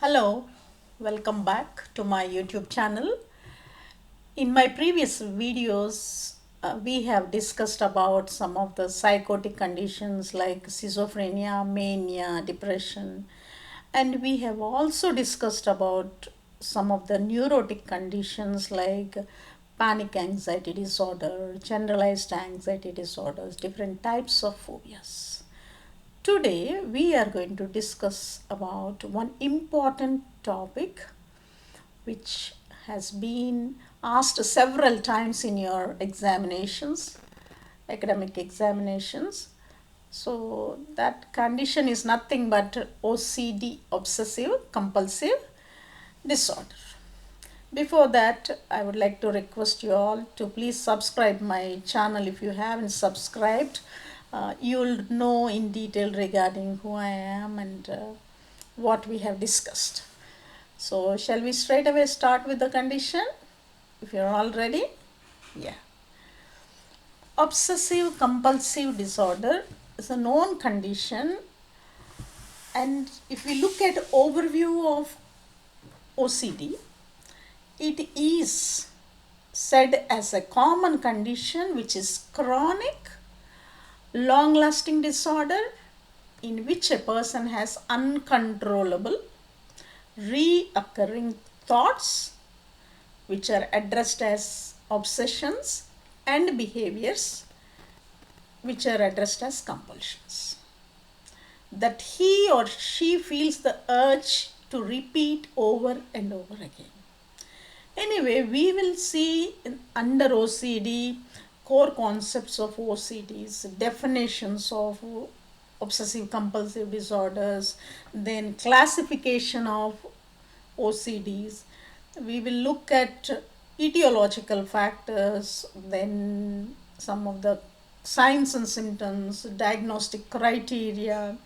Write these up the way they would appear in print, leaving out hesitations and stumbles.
Hello, welcome back to my YouTube channel. In my previous videos, we have discussed about some of the psychotic conditions like schizophrenia, mania, depression, and we have also discussed about some of the neurotic conditions like panic anxiety disorder, generalized anxiety disorders, different types of phobias. Today we are going to discuss about one important topic which has been asked several times in your examinations, academic examinations. So that condition is nothing but OCD, obsessive compulsive disorder. Before that, I would like to request you all to please subscribe my channel if you haven't subscribed. You'll know in detail regarding who I am and what we have discussed. So, shall we straight away start with the condition? If you're all ready? Yeah. Obsessive compulsive disorder is a known condition, and if we look at overview of OCD, it is said as a common condition which is chronic, long lasting disorder in which a person has uncontrollable, reoccurring thoughts which are addressed as obsessions and behaviors which are addressed as compulsions. That he or she feels the urge to repeat over and over again. Anyway, we will see under OCD core concepts of OCDs, definitions of obsessive compulsive disorders, then classification of OCDs. We will look at etiological factors, then some of the signs and symptoms, diagnostic criteria,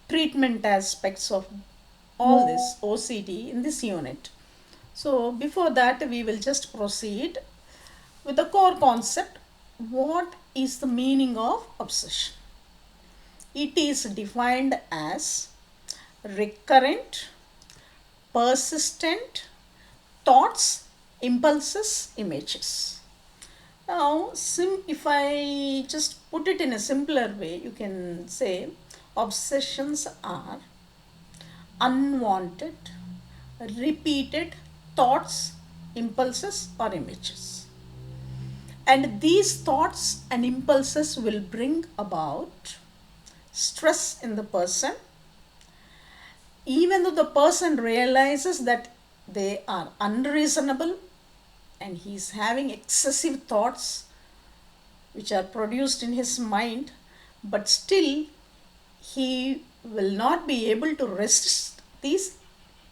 treatment aspects of all this OCD in this unit. So before that, we will just proceed with the core concept. What is the meaning of obsession? It is defined as recurrent, persistent thoughts, impulses, images. Now, if I just put it in a simpler way, you can say obsessions are unwanted, repeated thoughts, impulses, or images. And these thoughts and impulses will bring about stress in the person, even though the person realizes that they are unreasonable and he is having excessive thoughts which are produced in his mind, but still he will not be able to resist these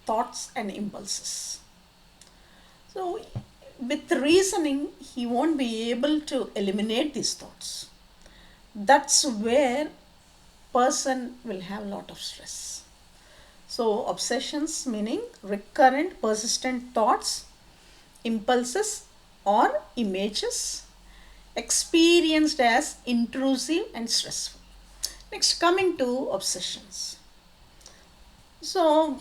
thoughts and impulses. So, with reasoning, he won't be able to eliminate these thoughts. That's where person will have a lot of stress. So, obsessions meaning recurrent, persistent thoughts, impulses, or images experienced as intrusive and stressful. Next, coming to obsessions. So,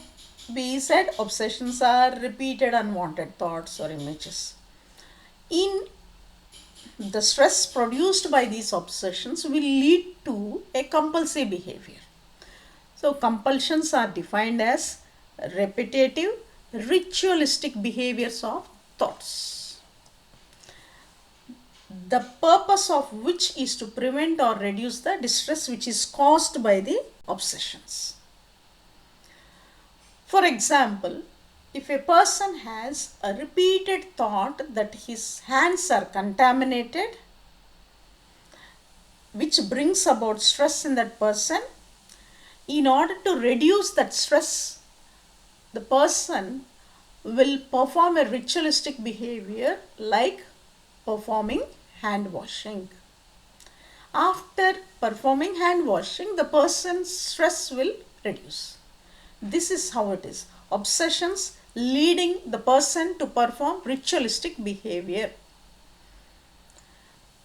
we said obsessions are repeated unwanted thoughts or images. In the stress produced by these obsessions will lead to a compulsive behavior. So, compulsions are defined as repetitive, ritualistic behaviors of thoughts, the purpose of which is to prevent or reduce the distress which is caused by the obsessions. For example, if a person has a repeated thought that his hands are contaminated, which brings about stress in that person, in order to reduce that stress, the person will perform a ritualistic behavior like performing hand washing. After performing hand washing, the person's stress will reduce. This is how it is. Obsessions leading the person to perform ritualistic behavior.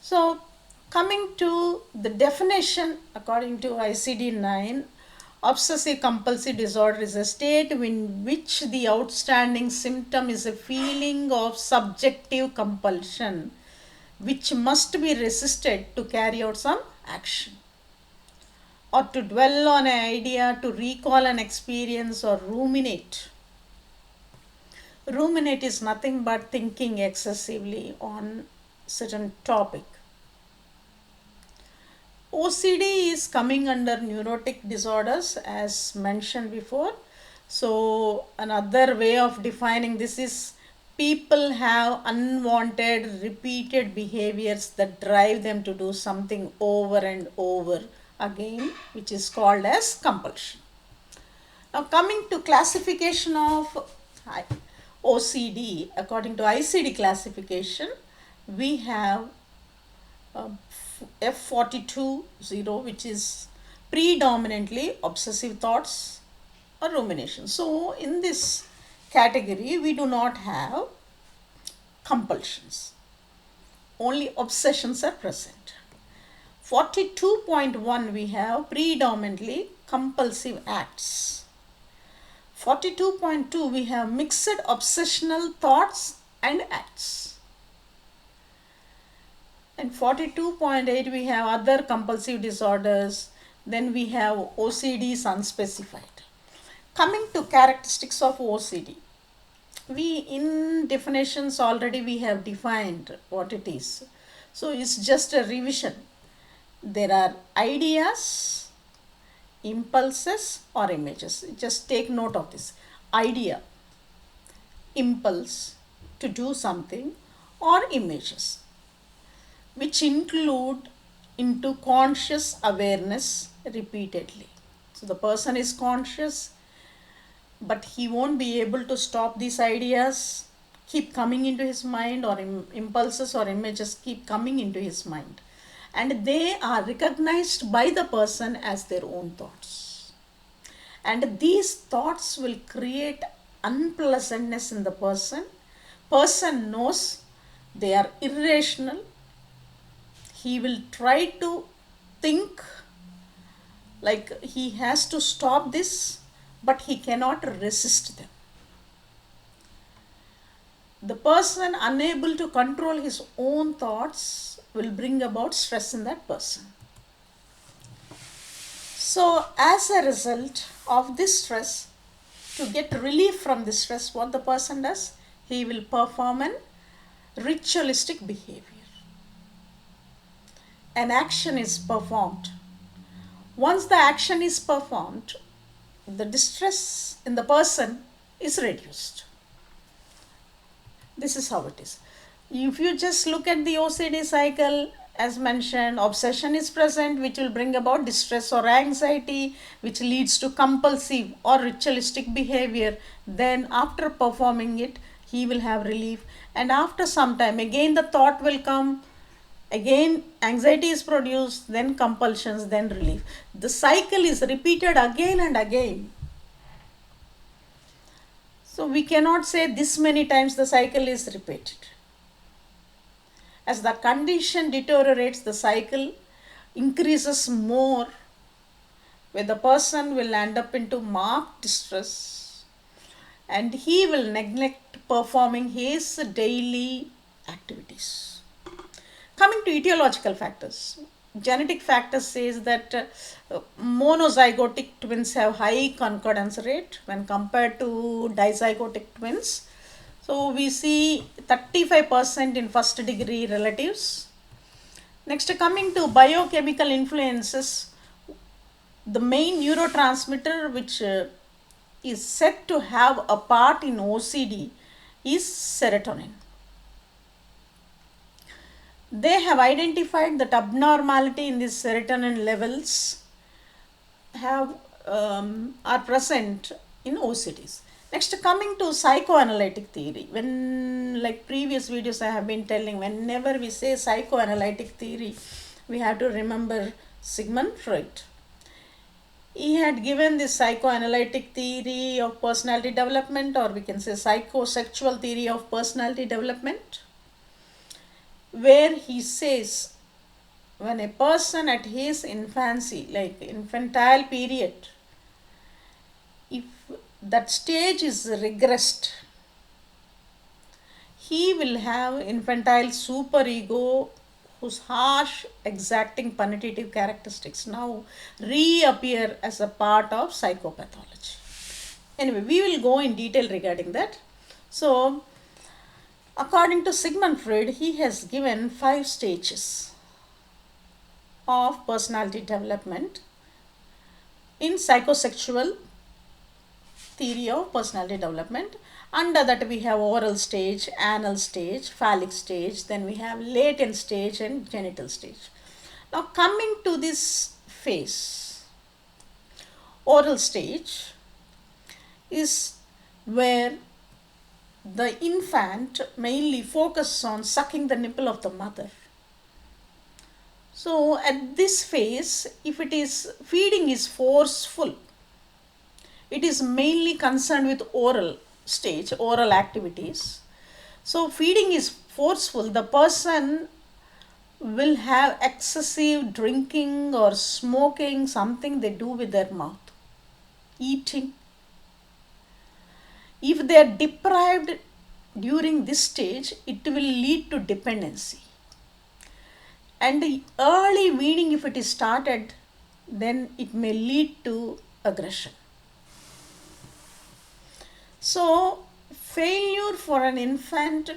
So, coming to the definition according to ICD 9, Obsessive compulsive disorder is a state in which the outstanding symptom is a feeling of subjective compulsion which must be resisted to carry out some action or to dwell on an idea, to recall an experience, or ruminate. Ruminate is nothing but thinking excessively on certain topic. OCD is coming under neurotic disorders as mentioned before. So another way of defining this is people have unwanted repeated behaviors that drive them to do something over and over again, which is called as compulsion. Now coming to classification of OCD, according to ICD classification, we have F42-0, which is predominantly obsessive thoughts or rumination. So in this category, we do not have compulsions. Only obsessions are present. 42.1, we have predominantly compulsive acts. 42.2, we have mixed obsessional thoughts and acts. And 42.8, we have other compulsive disorders. Then we have OCDs unspecified. Coming to characteristics of OCD, we in definitions already we have defined what it is. So it's just a revision. There are ideas, impulses or images. Just take note of this. Idea, impulse to do something, or images, which include into conscious awareness repeatedly. So the person is conscious, but he won't be able to stop these ideas keep coming into his mind, or impulses or images keep coming into his mind, and they are recognized by the person as their own thoughts, and these thoughts will create unpleasantness in the person knows they are irrational. He will try to think like he has to stop this, but he cannot resist them. The person unable to control his own thoughts will bring about stress in that person. So as a result of this stress, to get relief from this stress, what the person does, he will perform an ritualistic behavior. An action is performed. Once the action is performed, the distress in the person is reduced. This is how it is. If you just look at the OCD cycle, as mentioned, obsession is present, which will bring about distress or anxiety, which leads to compulsive or ritualistic behavior. Then after performing it, he will have relief, and after some time again the thought will come, again anxiety is produced, then compulsions, then relief. The cycle is repeated again and again. So we cannot say this many times the cycle is repeated. As the condition deteriorates, the cycle increases more, where the person will end up into marked distress, and he will neglect performing his daily activities. Coming to etiological factors, genetic factors says that monozygotic twins have high concordance rate when compared to dizygotic twins. So we see 35% in first degree relatives. Next, coming to biochemical influences, the main neurotransmitter which is said to have a part in OCD is serotonin. They have identified that abnormality in these serotonin levels are present in OCDs. Next, coming to psychoanalytic theory, when like previous videos I have been telling, whenever we say psychoanalytic theory, we have to remember Sigmund Freud. He had given this psychoanalytic theory of personality development, or we can say psychosexual theory of personality development, where he says when a person at his infancy, like infantile period, that stage is regressed, he will have infantile superego whose harsh, exacting, punitive characteristics now reappear as a part of psychopathology. Anyway, we will go in detail regarding that. So, according to Sigmund Freud, he has given 5 stages of personality development in psychosexual theory of personality development. Under that we have oral stage, anal stage, phallic stage, then we have latent stage and genital stage. Now coming to this phase, oral stage is where the infant mainly focuses on sucking the nipple of the mother. So at this phase, if it is feeding is forceful, it is mainly concerned with oral stage, oral activities. So feeding is forceful, the person will have excessive drinking or smoking, something they do with their mouth, eating. If they are deprived during this stage, it will lead to dependency. And the early weaning, if it is started, then it may lead to aggression. So, failure for an infant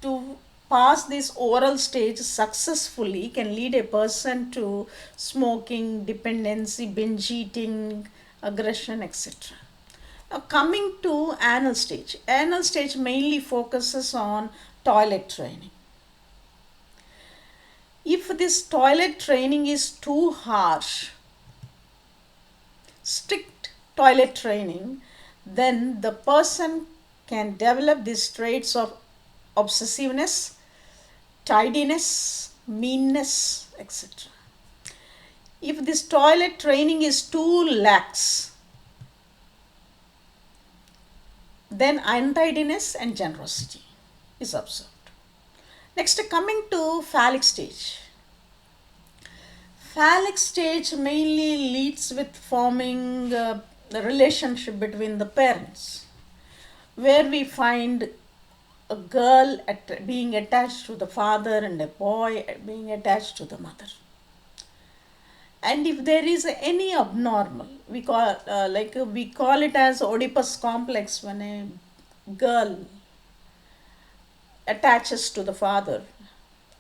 to pass this oral stage successfully can lead a person to smoking, dependency, binge eating, aggression, etc. Now, coming to anal stage mainly focuses on toilet training. If this toilet training is too harsh, strict toilet training, then the person can develop these traits of obsessiveness, tidiness, meanness, etc. If this toilet training is too lax, then untidiness and generosity is observed. Next, coming to phallic stage. Phallic stage mainly leads with forming the relationship between the parents, where we find a girl being attached to the father and a boy being attached to the mother. And if there is any abnormal, we call it as Oedipus complex, when a girl attaches to the father,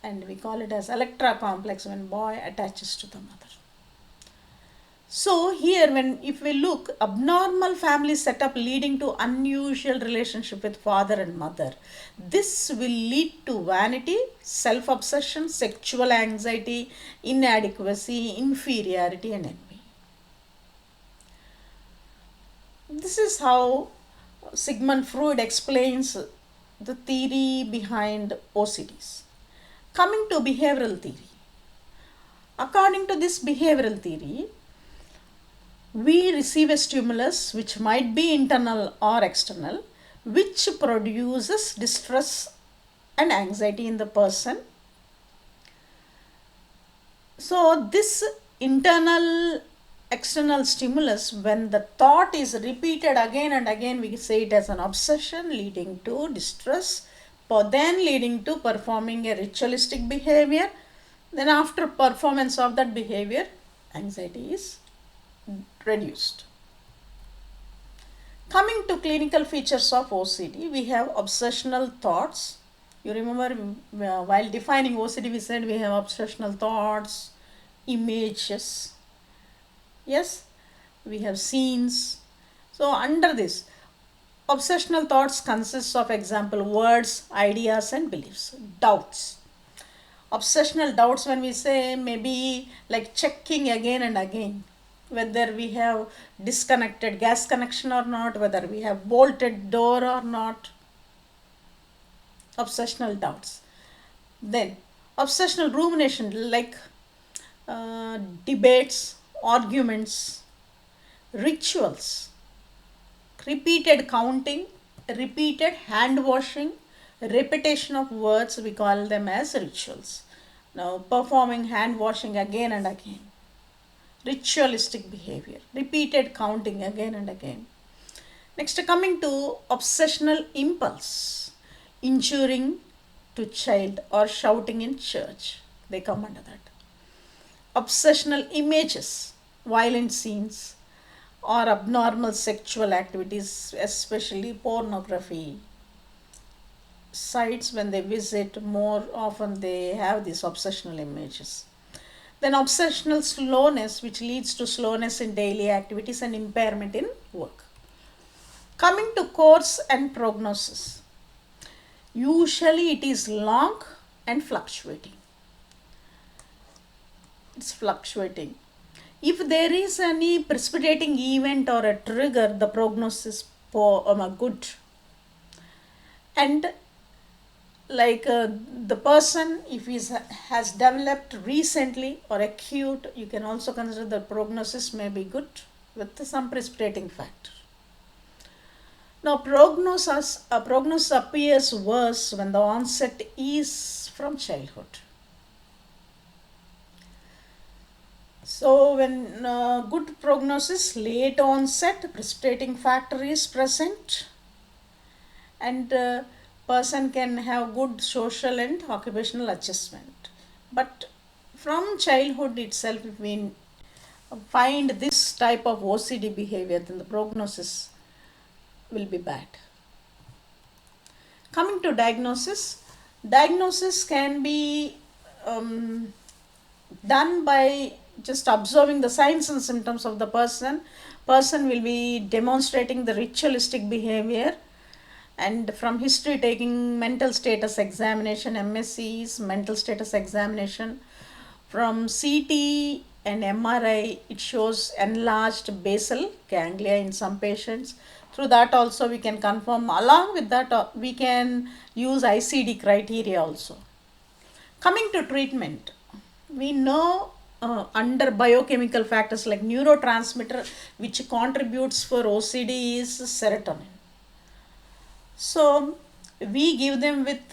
and we call it as Electra complex when boy attaches to the mother. So here, if we look, abnormal family setup leading to unusual relationship with father and mother, this will lead to vanity, self-obsession, sexual anxiety, inadequacy, inferiority and envy. This is how Sigmund Freud explains the theory behind OCDs. Coming to behavioral theory. According to this behavioral theory, we receive a stimulus which might be internal or external, which produces distress and anxiety in the person. So this internal external stimulus, when the thought is repeated again and again, we say it as an obsession leading to distress, then leading to performing a ritualistic behavior. Then after performance of that behavior, anxiety is reduced. Coming to clinical features of OCD, we have obsessional thoughts. You remember while defining OCD, we said we have obsessional thoughts, images. Yes, we have scenes. So under this, obsessional thoughts consists of example words, ideas and beliefs. Doubts. Obsessional doubts, when we say, maybe like checking again and again whether we have disconnected gas connection or not, whether we have bolted door or not. Obsessional doubts. Then obsessional rumination, like debates, arguments, rituals, repeated counting, repeated hand washing, repetition of words, we call them as rituals. Now performing hand washing again and again, ritualistic behavior, repeated counting again and again. Next, coming to obsessional impulse, injuring to child or shouting in church, they come under that. Obsessional images, violent scenes, or abnormal sexual activities, especially pornography sites. When they visit, more often they have these obsessional images. Then obsessional slowness, which leads to slowness in daily activities and impairment in work. Coming to course and prognosis, usually it is long and fluctuating. It's fluctuating. If there is any precipitating event or a trigger, the prognosis good. And like the person, if he has developed recently or acute, you can also consider the prognosis may be good with some precipitating factor. Now prognosis appears worse when the onset is from childhood. So when good prognosis, late onset, precipitating factor is present, and person can have good social and occupational adjustment. But from childhood itself, if we find this type of OCD behavior, then the prognosis will be bad. Coming to diagnosis, diagnosis can be done by just observing the signs and symptoms of the person. Person will be demonstrating the ritualistic behavior, and from history taking mental status examination, MSC's mental status examination. From CT and MRI, it shows enlarged basal ganglia in some patients. Through that also we can confirm. Along with that, we can use ICD criteria also. Coming to treatment, we know under biochemical factors like neurotransmitter which contributes for OCD is serotonin. So we give them with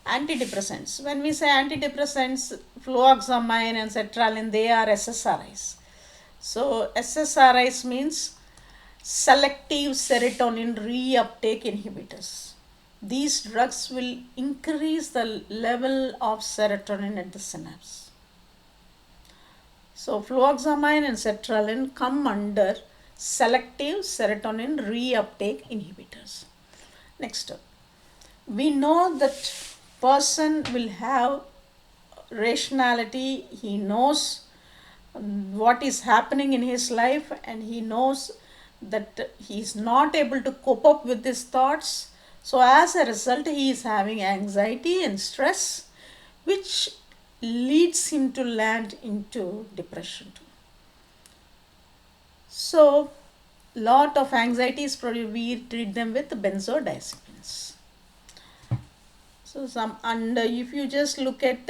antidepressants. When we say antidepressants, fluoxamine and sertraline, they are SSRIs. So SSRIs means selective serotonin reuptake inhibitors. These drugs will increase the level of serotonin at the synapse. So fluoxamine and sertraline come under selective serotonin reuptake inhibitors. Next, we know that person will have rationality. He knows what is happening in his life, and he knows that he is not able to cope up with his thoughts. So as a result, he is having anxiety and stress, which leads him to land into depression too. So lot of anxiety is produced. We treat them with benzodiazepines. So some, and if you just look at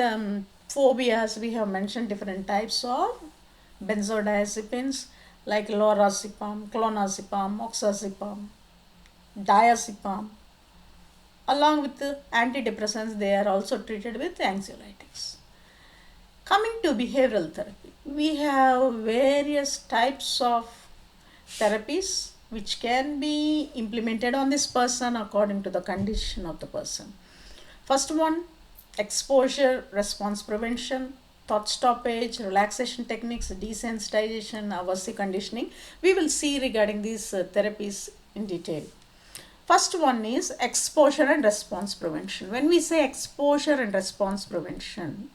phobias, we have mentioned different types of benzodiazepines like lorazepam, clonazepam, oxazepam, diazepam. Along with the antidepressants, they are also treated with anxiolytics. Coming to behavioral therapy, we have various types of therapies which can be implemented on this person according to the condition of the person. First one, exposure response prevention, thought stoppage, relaxation techniques, desensitization, aversive conditioning. We will see regarding these therapies in detail. First one is exposure and response prevention. When we say exposure and response prevention,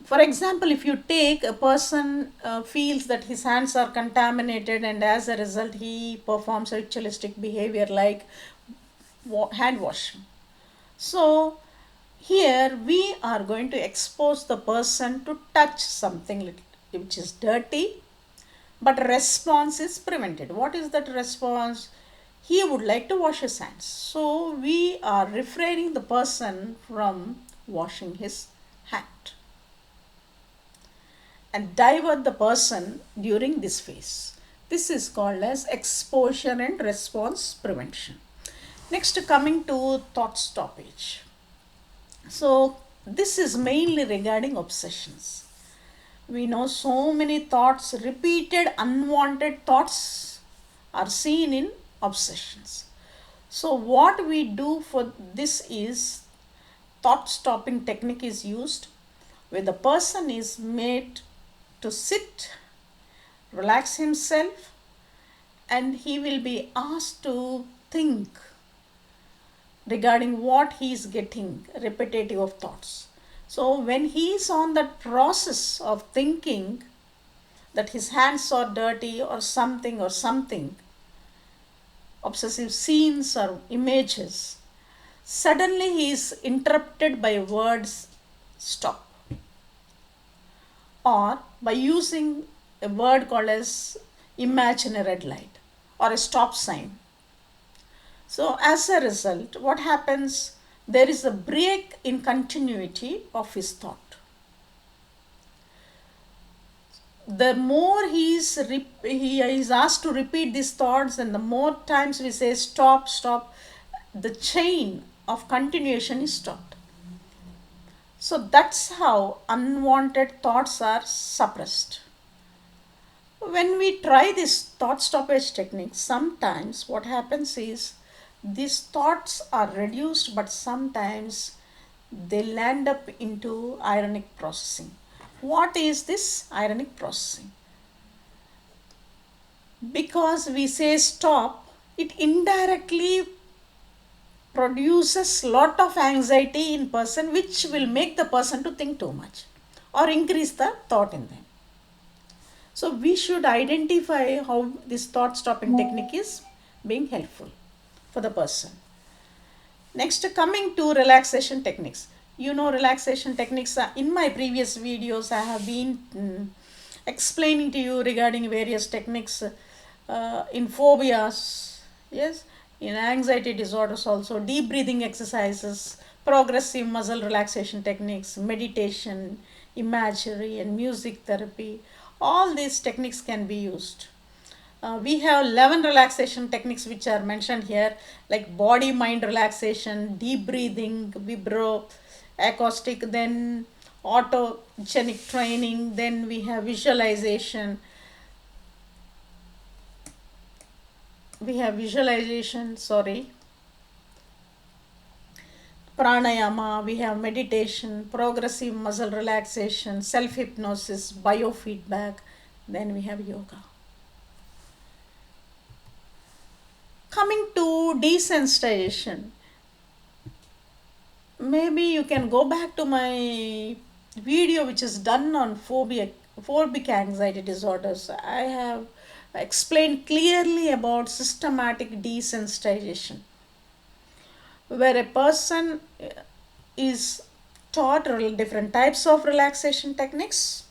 for example, if you take a person feels that his hands are contaminated, and as a result he performs ritualistic behavior like hand washing. So here we are going to expose the person to touch something which is dirty, but response is prevented. What is that response? He would like to wash his hands. So we are refraining the person from washing his hand and divert the person during this phase. This is called as exposure and response prevention. Next, coming to thought stoppage. So this is mainly regarding obsessions. We know so many thoughts, repeated unwanted thoughts are seen in obsessions. So what we do for this is thought stopping technique is used, where the person is made to sit, relax himself, and he will be asked to think regarding what he is getting repetitive of thoughts. So when he is on that process of thinking that his hands are dirty or something, obsessive scenes or images, suddenly he is interrupted by words stop, or by using a word called as imagine a red light or a stop sign. So as a result, what happens? There is a break in continuity of his thought. The more he is asked to repeat these thoughts, and the more times we say stop, stop, the chain of continuation is stopped. So that's how unwanted thoughts are suppressed. When we try this thought stoppage technique, sometimes what happens is these thoughts are reduced, but sometimes they land up into ironic processing. What is this ironic processing? Because we say stop, it indirectly produces lot of anxiety in person, which will make the person to think too much or increase the thought in them. So we should identify how this thought stopping technique is being helpful for the person. Next, coming to relaxation techniques. You know, relaxation techniques, in my previous videos, I have been explaining to you regarding various techniques in phobias, yes, in anxiety disorders also, deep breathing exercises, progressive muscle relaxation techniques, meditation, imagery, and music therapy. All these techniques can be used. We have 11 relaxation techniques which are mentioned here, like body mind relaxation, deep breathing, vibro, acoustic, then autogenic training, then we have visualization. Sorry, pranayama, we have meditation, progressive muscle relaxation, self hypnosis, biofeedback, then we have yoga. Coming to desensitization, maybe you can go back to my video which is done on phobic anxiety disorders. I have explained clearly about systematic desensitization, where a person is taught different types of relaxation techniques.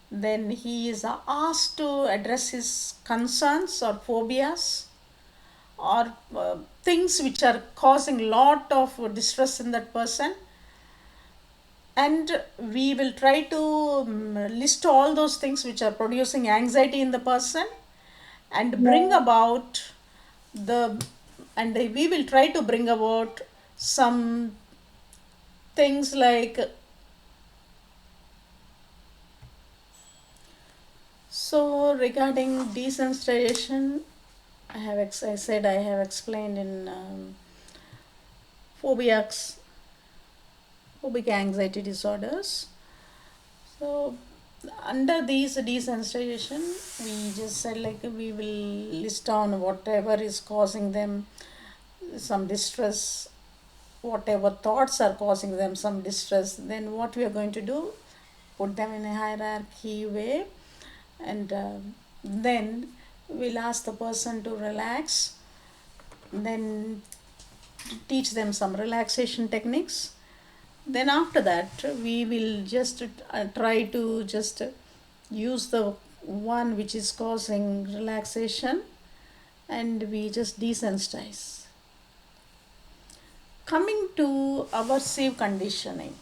Then he is asked to address his concerns or phobias, or things which are causing lot of distress in that person, and we will try to list all those things which are producing anxiety in the person and bring about the and we will try to bring about some things like, so regarding desensitization, I have explained in phobics, phobic anxiety disorders. So under these desensitization, we just said like we will list down whatever is causing them some distress, whatever thoughts are causing them some distress. Then what we are going to do, put them in a hierarchy way, and then we'll ask the person to relax, then teach them some relaxation techniques. Then after that we will just try to just use the one which is causing relaxation, and we just desensitize. Coming to aversive conditioning.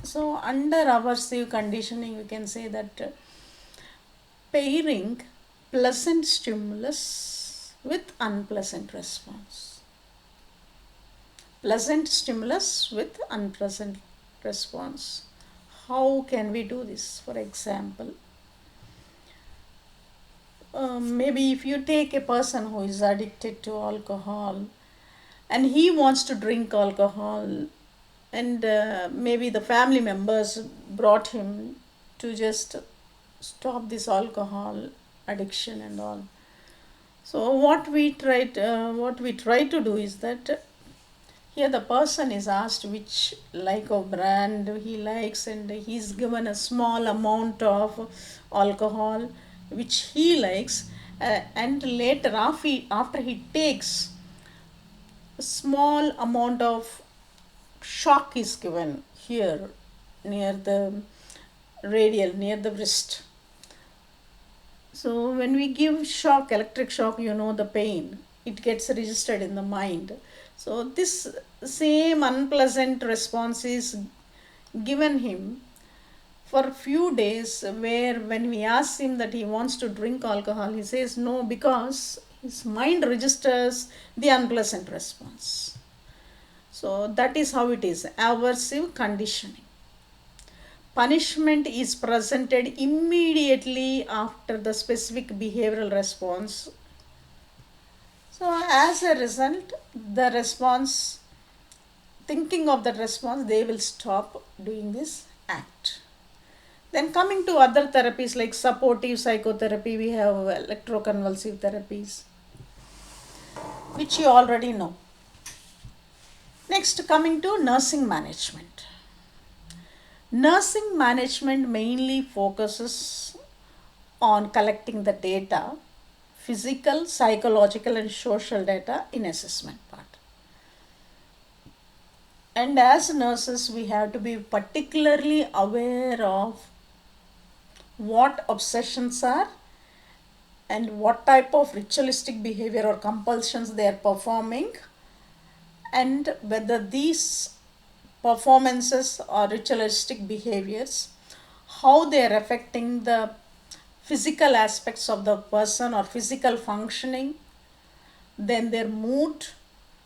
So under aversive conditioning we can say that pairing pleasant stimulus with unpleasant response. Pleasant stimulus with unpleasant response. How can we do this? For example, maybe if you take a person who is addicted to alcohol and he wants to drink alcohol, and maybe the family members brought him to just stop this alcohol addiction and all. So what we try to do is that here the person is asked which like of brand he likes, and he's given a small amount of alcohol which he likes, and later after he takes a small amount of shock is given here near the radial, near the wrist. So when we give shock, electric shock, the pain, it gets registered in the mind. So this same unpleasant response is given him for a few days, where when we ask him that he wants to drink alcohol, he says no, because his mind registers the unpleasant response. So that is how it is, aversive conditioning. Punishment is presented immediately after the specific behavioral response. So as a result, the response, thinking of that response, they will stop doing this act. Then coming to other therapies like supportive psychotherapy, we have electroconvulsive therapies, which you already know. Next, coming to nursing management. Nursing management mainly focuses on collecting the data, physical, psychological, and social data in assessment part. And as nurses, we have to be particularly aware of what obsessions are and what type of ritualistic behavior or compulsions they are performing, and whether these performances or ritualistic behaviors, how they are affecting the physical aspects of the person or physical functioning, then their mood,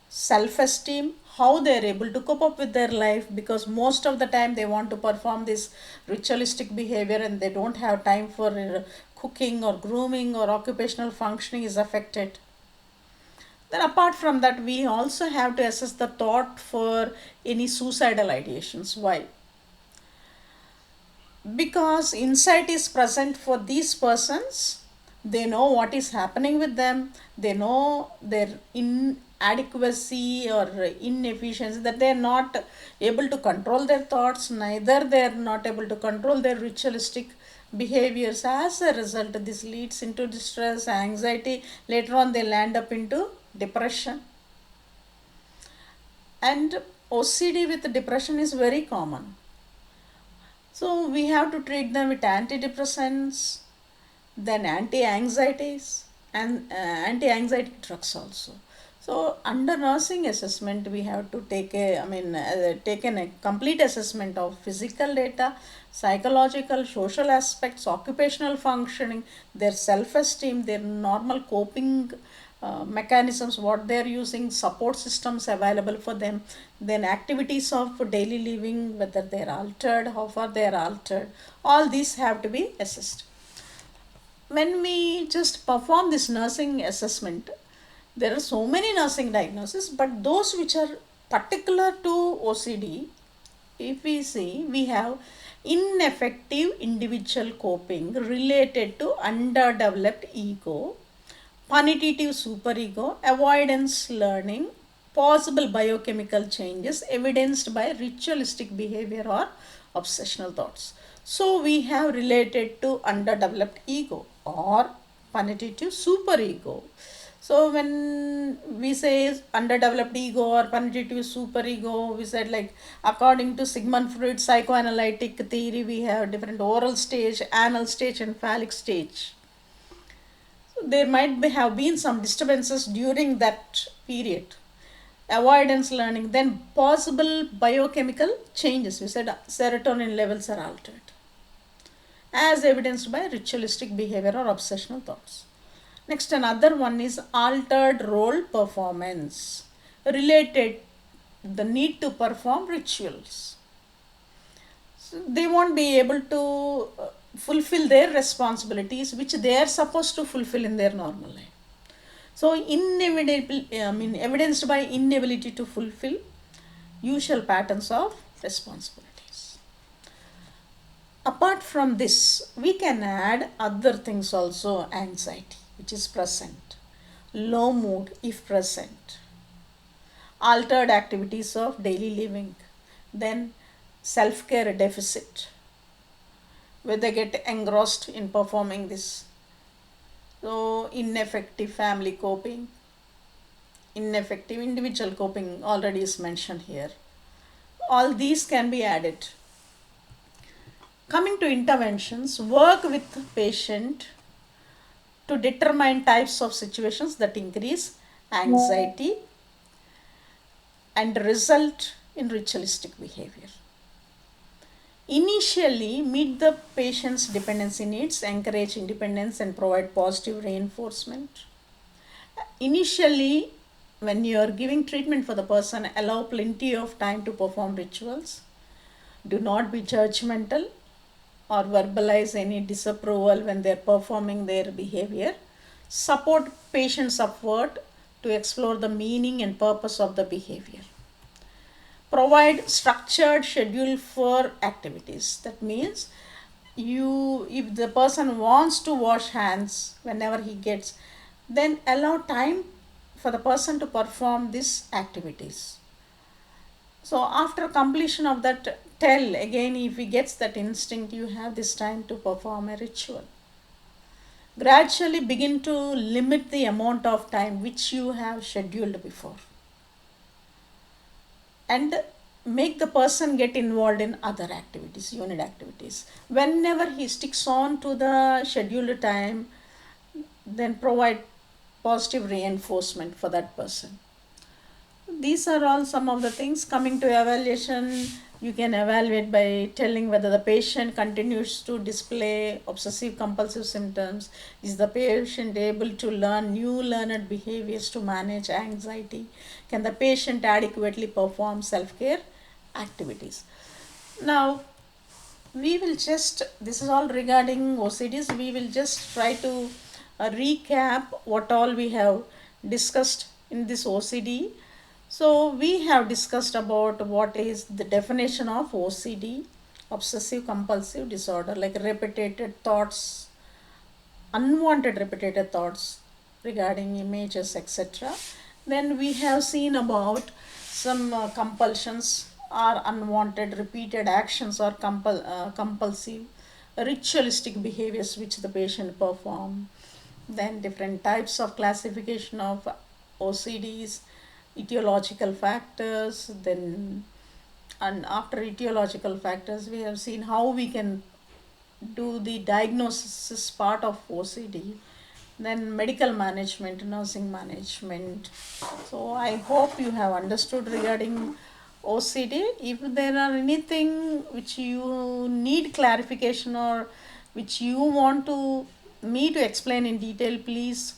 self-esteem, how they are able to cope up with their life, because most of the time they want to perform this ritualistic behavior and they don't have time for cooking or grooming, or occupational functioning is affected. Then apart from that, we also have to assess the thought for any suicidal ideations. Why? Because insight is present for these persons, they know what is happening with them, they know their inadequacy or inefficiency, that they are not able to control their thoughts, neither they are not able to control their ritualistic behaviors. As a result, this leads into distress, anxiety, later on they'll end up into depression. And OCD with depression is very common. So we have to treat them with antidepressants, then anti-anxieties, and anti-anxiety drugs also. So under nursing assessment, we have to taken a complete assessment of physical data, psychological, social aspects, occupational functioning, their self-esteem, their normal coping mechanisms, what they are using, support systems available for them, then activities of daily living, whether they are altered, how far they are altered, all these have to be assessed. When we just perform this nursing assessment, there are so many nursing diagnoses, but those which are particular to OCD, if we see, we have ineffective individual coping related to underdeveloped ego, punitive superego, avoidance learning, possible biochemical changes evidenced by ritualistic behavior or obsessional thoughts. So we have related to underdeveloped ego or punitive superego. So when we say underdeveloped ego or punitive superego, we said, like, according to Sigmund Freud's psychoanalytic theory, we have different oral stage, anal stage, and phallic stage. So there might have been some disturbances during that period. Avoidance learning, then possible biochemical changes. We said serotonin levels are altered, as evidenced by ritualistic behavior or obsessional thoughts. Next, another one is altered role performance, related the need to perform rituals. So they won't be able to fulfill their responsibilities which they are supposed to fulfill in their normal life. So evidenced by inability to fulfill usual patterns of responsibilities. Apart from this, we can add other things also. Anxiety, which is present, low mood if present, altered activities of daily living, then self-care deficit, where they get engrossed in performing this. So ineffective family coping, ineffective individual coping already is mentioned here. All these can be added. Coming to interventions, work with patient to determine types of situations that increase anxiety and result in ritualistic behavior. Initially, meet the patient's dependency needs, encourage independence, and provide positive reinforcement. Initially, when you are giving treatment for the person, allow plenty of time to perform rituals. Do not be judgmental or verbalize any disapproval when they are performing their behavior. Support patient's effort to explore the meaning and purpose of the behavior. Provide structured schedule for activities. That means if the person wants to wash hands whenever he gets, then allow time for the person to perform these activities. So after completion of that, tell again, if he gets that instinct, you have this time to perform a ritual. Gradually begin to limit the amount of time which you have scheduled before, and make the person get involved in other activities, unit activities. Whenever he sticks on to the scheduled time, then provide positive reinforcement for that person. These are all some of the things. Coming to evaluation, you can evaluate by telling whether the patient continues to display obsessive compulsive symptoms. Is the patient able to learn new learned behaviors to manage anxiety? Can the patient adequately perform self-care activities? Now, we will just, this is all regarding OCDs, we will just try to recap what all we have discussed in this OCD. So we have discussed about what is the definition of OCD, obsessive compulsive disorder, like repeated thoughts, unwanted repeated thoughts regarding images, etc. Then we have seen about some compulsions or unwanted repeated actions or compulsive ritualistic behaviors which the patient perform. Then different types of classification of OCDs, etiological factors, then and after etiological factors we have seen how we can do the diagnosis part of OCD, then medical management, nursing management. So I hope you have understood regarding OCD. If there are anything which you need clarification or which you want to me to explain in detail, please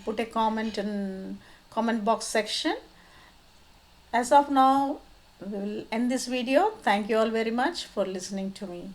put a comment in comment box section. As of now, we will end this video. Thank you all very much for listening to me.